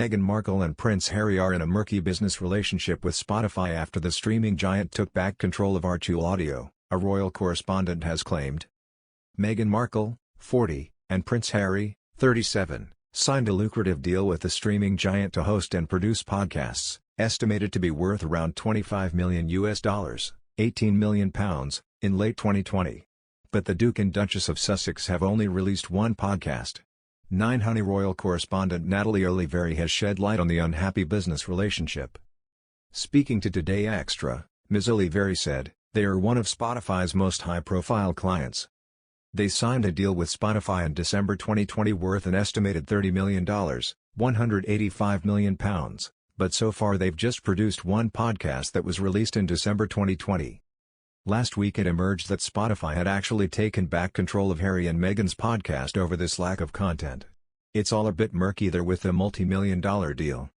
Meghan Markle and Prince Harry are in a murky business relationship with Spotify after the streaming giant took back control of Archewell Audio, a royal correspondent has claimed. Meghan Markle, 40, and Prince Harry, 37, signed a lucrative deal with the streaming giant to host and produce podcasts, estimated to be worth around $25 million (£18 million), in late 2020. But the Duke and Duchess of Sussex have only released one podcast. 9 Honey royal correspondent Natalie Oliveri has shed light on the unhappy business relationship. Speaking to Today Extra, Ms. Oliveri said, "They are one of Spotify's most high-profile clients. They signed a deal with Spotify in December 2020 worth an estimated $30 million, £185 million, but so far they've just produced one podcast that was released in December 2020. Last week it emerged that Spotify had actually taken back control of Harry and Meghan's podcast over this lack of content. It's all a bit murky there with the multi-million-dollar deal."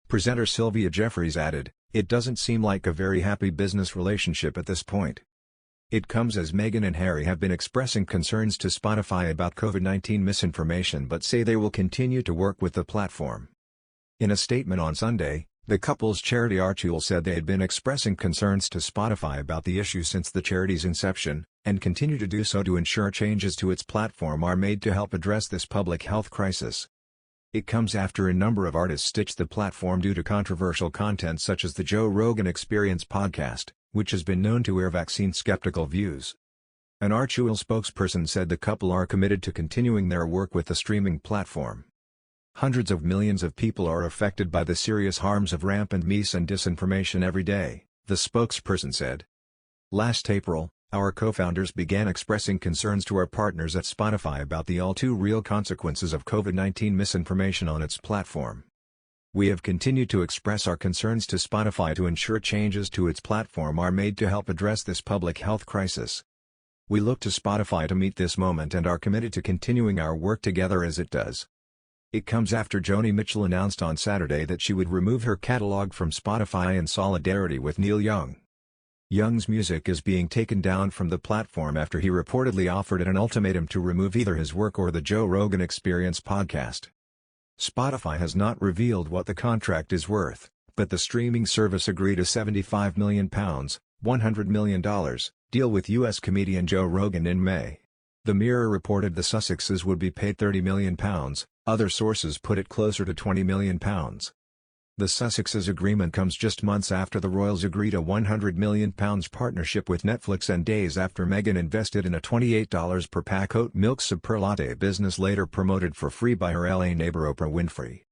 Presenter Sylvia Jeffries added, "It doesn't seem like a very happy business relationship at this point. It comes as Meghan and Harry have been expressing concerns to Spotify about COVID-19 misinformation but say they will continue to work with the platform." In a statement on Sunday, the couple's charity Archewell said they had been expressing concerns to Spotify about the issue since the charity's inception, and continue to do so to ensure changes to its platform are made to help address this public health crisis. It comes after a number of artists ditched the platform due to controversial content such as the Joe Rogan Experience podcast, which has been known to air vaccine-skeptical views. An Archewell spokesperson said the couple are committed to continuing their work with the streaming platform. "Hundreds of millions of people are affected by the serious harms of rampant mis and disinformation every day," the spokesperson said. "Last April, our co-founders began expressing concerns to our partners at Spotify about the all-too-real consequences of COVID-19 misinformation on its platform. We have continued to express our concerns to Spotify to ensure changes to its platform are made to help address this public health crisis. We look to Spotify to meet this moment and are committed to continuing our work together as it does." It comes after Joni Mitchell announced on Saturday that she would remove her catalog from Spotify in solidarity with Neil Young. Young's music is being taken down from the platform after he reportedly offered it an ultimatum to remove either his work or the Joe Rogan Experience podcast. Spotify has not revealed what the contract is worth, but the streaming service agreed a $75 million, $100 million, deal with U.S. comedian Joe Rogan in May. The Mirror reported the Sussexes would be paid £30 million, other sources put it closer to £20 million. The Sussexes' agreement comes just months after the royals agreed a £100 million partnership with Netflix and days after Meghan invested in a $28 per pack oat milk super latte business later promoted for free by her LA neighbor Oprah Winfrey.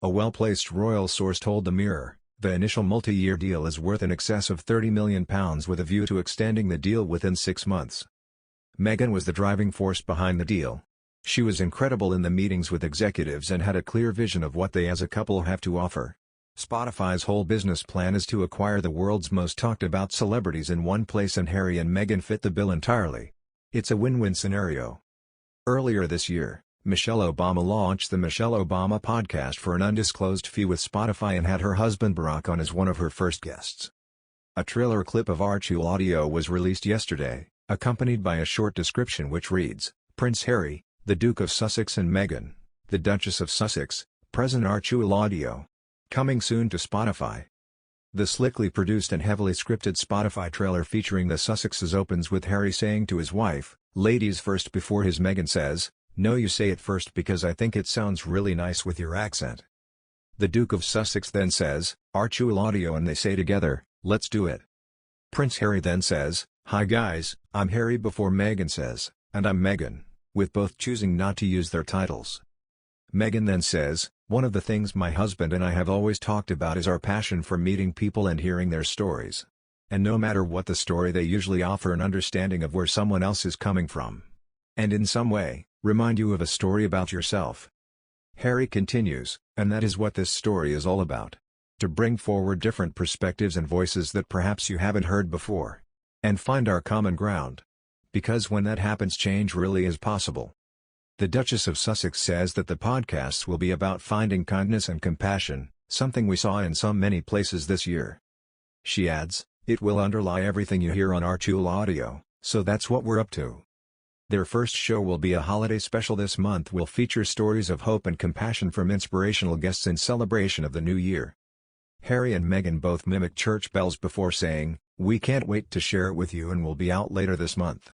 A well-placed royal source told The Mirror, the initial multi-year deal is worth in excess of £30 million with a view to extending the deal within 6 months. Meghan was the driving force behind the deal. She was incredible in the meetings with executives and had a clear vision of what they as a couple have to offer. Spotify's whole business plan is to acquire the world's most talked-about celebrities in one place and Harry and Meghan fit the bill entirely. It's a win-win scenario. Earlier this year, Michelle Obama launched the Michelle Obama podcast for an undisclosed fee with Spotify and had her husband Barack on as one of her first guests. A trailer clip of Archewell Audio was released yesterday, accompanied by a short description which reads, "Prince Harry, the Duke of Sussex and Meghan, the Duchess of Sussex, present Archewell Audio. Coming soon to Spotify." The slickly produced and heavily scripted Spotify trailer featuring the Sussexes opens with Harry saying to his wife, "Ladies first," before his Meghan says, "No, you say it first because I think it sounds really nice with your accent." The Duke of Sussex then says, "Archewell Audio," and they say together, "Let's do it." Prince Harry then says, "Hi guys, I'm Harry," before Meghan says, "And I'm Meghan," with both choosing not to use their titles. Meghan then says, "One of the things my husband and I have always talked about is our passion for meeting people and hearing their stories. And no matter what the story, they usually offer an understanding of where someone else is coming from. And in some way, remind you of a story about yourself." Harry continues, "And that is what this story is all about. To bring forward different perspectives and voices that perhaps you haven't heard before. And find our common ground. Because when that happens, change really is possible." The Duchess of Sussex says that the podcasts will be about finding kindness and compassion, something we saw in so many places this year. She adds, "It will underlie everything you hear on Archewell Audio, so that's what we're up to." Their first show will be a holiday special this month, will feature stories of hope and compassion from inspirational guests in celebration of the new year. Harry and Meghan both mimic church bells before saying, "We can't wait to share it with you," and will be out later this month.